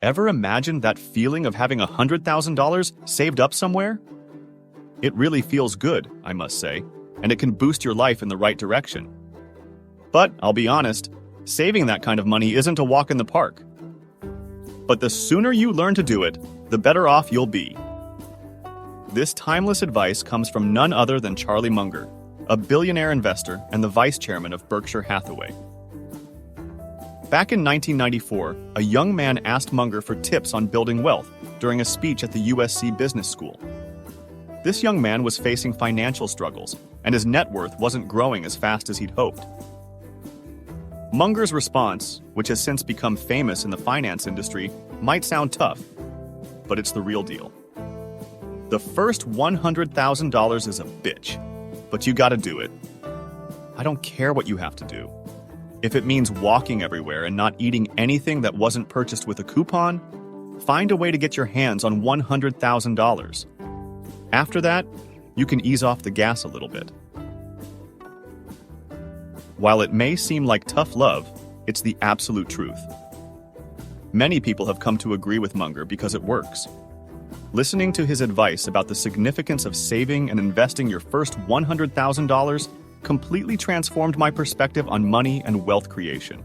Ever imagined that feeling of having $100,000 saved up somewhere? It really feels good, I must say, and it can boost your life in the right direction. But I'll be honest, saving that kind of money isn't a walk in the park. But the sooner you learn to do it, the better off you'll be. This timeless advice comes from none other than Charlie Munger, a billionaire investor and the vice chairman of Berkshire Hathaway. Back in 1994, a young man asked Munger for tips on building wealth during a speech at the USC Business School. This young man was facing financial struggles, and his net worth wasn't growing as fast as he'd hoped. Munger's response, which has since become famous in the finance industry, might sound tough, but it's the real deal. The first $100,000 is a bitch, but you gotta do it. I don't care what you have to do. If it means walking everywhere and not eating anything that wasn't purchased with a coupon, find a way to get your hands on $100,000. After that, you can ease off the gas a little bit. While it may seem like tough love, it's the absolute truth. Many people have come to agree with Munger because it works. Listening to his advice about the significance of saving and investing your first $100,000 completely transformed my perspective on money and wealth creation.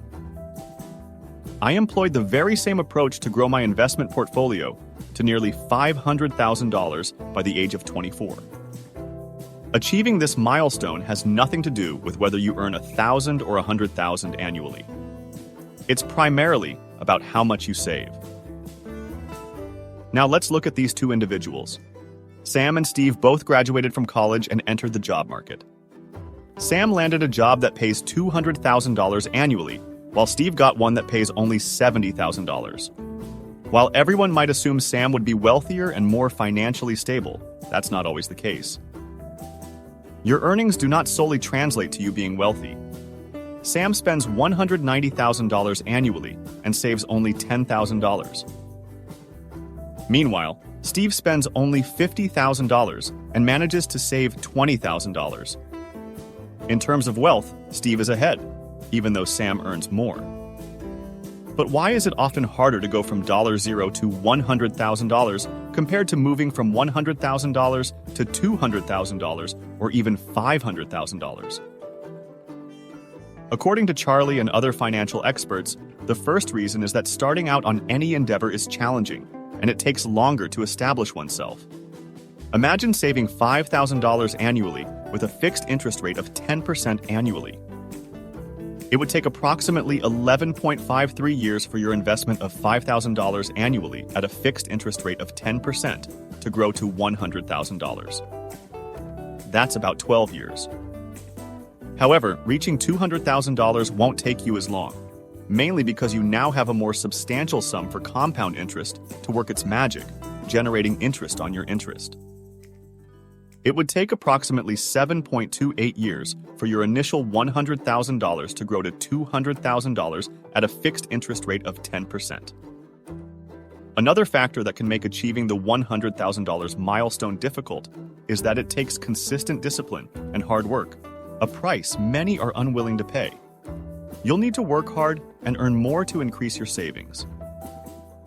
I employed the very same approach to grow my investment portfolio to nearly $500,000 by the age of 24. Achieving this milestone has nothing to do with whether you earn $1,000 or $100,000 annually. It's primarily about how much you save. Now let's look at these two individuals. Sam and Steve both graduated from college and entered the job market. Sam landed a job that pays $200,000 annually, while Steve got one that pays only $70,000. While everyone might assume Sam would be wealthier and more financially stable, that's not always the case. Your earnings do not solely translate to you being wealthy. Sam spends $190,000 annually and saves only $10,000. Meanwhile, Steve spends only $50,000 and manages to save $20,000. In terms of wealth, Steve is ahead, even though Sam earns more. But why is it often harder to go from $0 to $100,000 compared to moving from $100,000 to $200,000 or even $500,000? According to Charlie and other financial experts, the first reason is that starting out on any endeavor is challenging, and it takes longer to establish oneself. Imagine saving $5,000 annually with a fixed interest rate of 10% annually. It would take approximately 11.53 years for your investment of $5,000 annually at a fixed interest rate of 10% to grow to $100,000. That's about 12 years. However, reaching $200,000 won't take you as long, mainly because you now have a more substantial sum for compound interest to work its magic, generating interest on your interest. It would take approximately 7.28 years for your initial $100,000 to grow to $200,000 at a fixed interest rate of 10%. Another factor that can make achieving the $100,000 milestone difficult is that it takes consistent discipline and hard work, a price many are unwilling to pay. You'll need to work hard and earn more to increase your savings.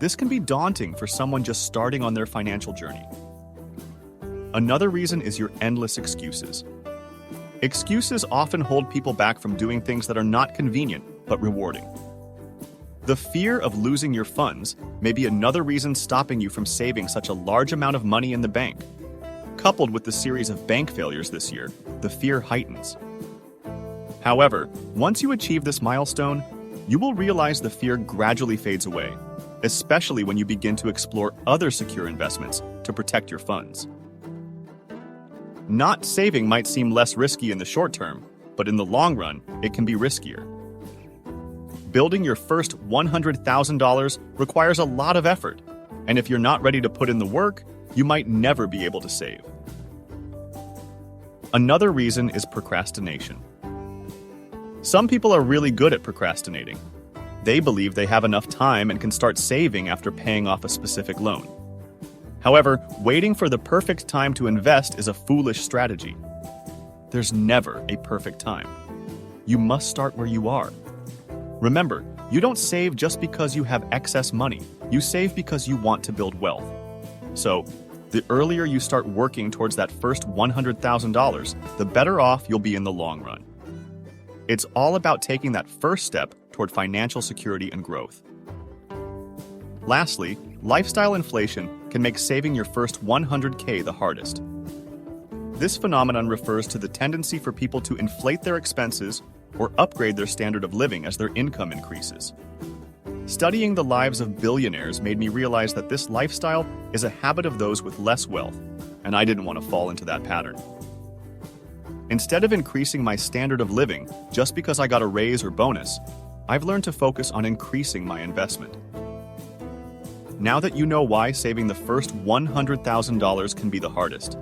This can be daunting for someone just starting on their financial journey. Another reason is your endless excuses. Excuses often hold people back from doing things that are not convenient, but rewarding. The fear of losing your funds may be another reason stopping you from saving such a large amount of money in the bank. Coupled with the series of bank failures this year, the fear heightens. However, once you achieve this milestone, you will realize the fear gradually fades away, especially when you begin to explore other secure investments to protect your funds. Not saving might seem less risky in the short term, but in the long run, it can be riskier. Building your first $100,000 requires a lot of effort, and if you're not ready to put in the work, you might never be able to save. Another reason is procrastination. Some people are really good at procrastinating. They believe they have enough time and can start saving after paying off a specific loan. However, waiting for the perfect time to invest is a foolish strategy. There's never a perfect time. You must start where you are. Remember, you don't save just because you have excess money. You save because you want to build wealth. So, the earlier you start working towards that first $100,000, the better off you'll be in the long run. It's all about taking that first step toward financial security and growth. Lastly, lifestyle inflation can make saving your first $100K the hardest. This phenomenon refers to the tendency for people to inflate their expenses or upgrade their standard of living as their income increases. Studying the lives of billionaires made me realize that this lifestyle is a habit of those with less wealth, and I didn't want to fall into that pattern. Instead of increasing my standard of living just because I got a raise or bonus, I've learned to focus on increasing my investment. Now that you know why saving the first $100,000 can be the hardest,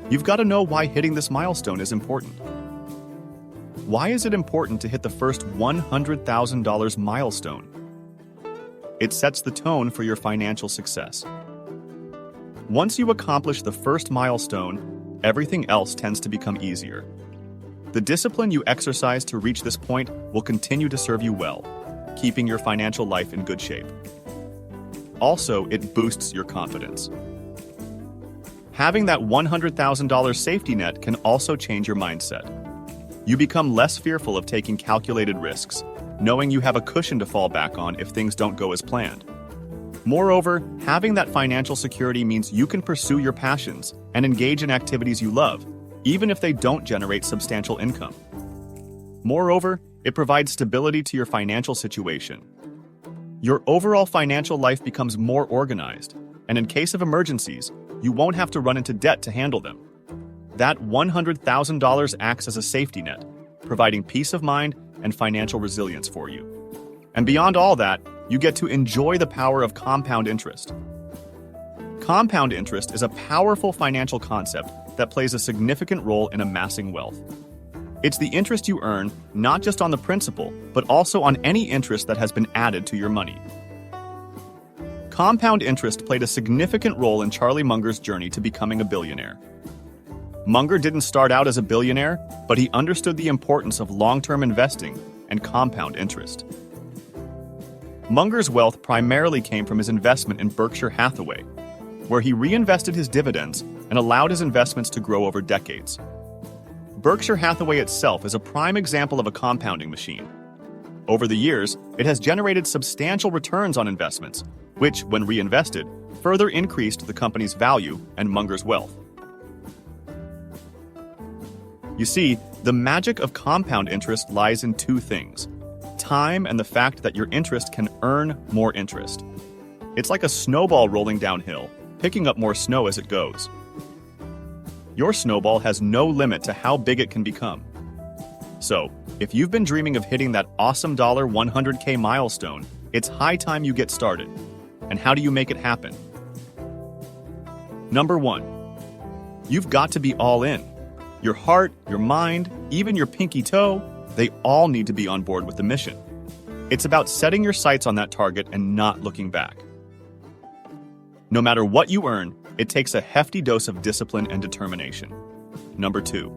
you've got to know why hitting this milestone is important. Why is it important to hit the first $100,000 milestone? It sets the tone for your financial success. Once you accomplish the first milestone, everything else tends to become easier. The discipline you exercise to reach this point will continue to serve you well, keeping your financial life in good shape. Also, it boosts your confidence. Having that $100,000 safety net can also change your mindset. You become less fearful of taking calculated risks, knowing you have a cushion to fall back on if things don't go as planned. Moreover, having that financial security means you can pursue your passions and engage in activities you love, even if they don't generate substantial income. Moreover, it provides stability to your financial situation. Your overall financial life becomes more organized, and in case of emergencies, you won't have to run into debt to handle them. That $100,000 acts as a safety net, providing peace of mind and financial resilience for you. And beyond all that, you get to enjoy the power of compound interest. Compound interest is a powerful financial concept that plays a significant role in amassing wealth. It's the interest you earn, not just on the principal, but also on any interest that has been added to your money. Compound interest played a significant role in Charlie Munger's journey to becoming a billionaire. Munger didn't start out as a billionaire, but he understood the importance of long-term investing and compound interest. Munger's wealth primarily came from his investment in Berkshire Hathaway, where he reinvested his dividends and allowed his investments to grow over decades. Berkshire Hathaway itself is a prime example of a compounding machine. Over the years, it has generated substantial returns on investments, which, when reinvested, further increased the company's value and Munger's wealth. You see, the magic of compound interest lies in two things: time and the fact that your interest can earn more interest. It's like a snowball rolling downhill, picking up more snow as it goes. Your snowball has no limit to how big it can become. So, if you've been dreaming of hitting that awesome $100K milestone, it's high time you get started. And how do you make it happen? Number 1, you've got to be all in. Your heart, your mind, even your pinky toe, they all need to be on board with the mission. It's about setting your sights on that target and not looking back. No matter what you earn, it takes a hefty dose of discipline and determination. Number 2,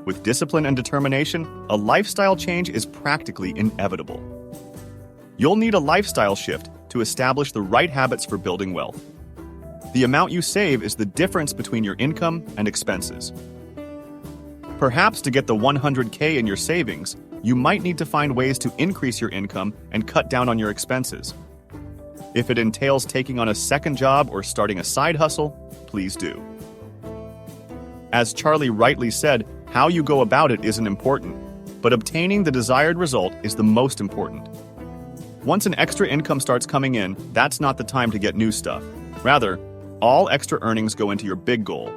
with discipline and determination, a lifestyle change is practically inevitable. You'll need a lifestyle shift to establish the right habits for building wealth. The amount you save is the difference between your income and expenses. Perhaps to get the $100K in your savings, you might need to find ways to increase your income and cut down on your expenses. If it entails taking on a second job or starting a side hustle, please do. As Charlie rightly said, how you go about it isn't important, but obtaining the desired result is the most important. Once an extra income starts coming in, that's not the time to get new stuff. Rather, all extra earnings go into your big goal.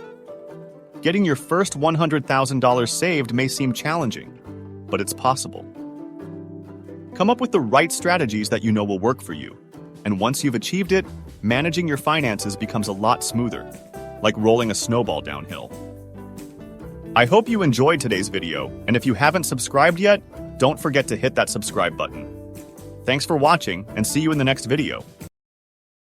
Getting your first $100,000 saved may seem challenging, but it's possible. Come up with the right strategies that you know will work for you. And once you've achieved it, managing your finances becomes a lot smoother, like rolling a snowball downhill. I hope you enjoyed today's video, and if you haven't subscribed yet, don't forget to hit that subscribe button. Thanks for watching, and see you in the next video.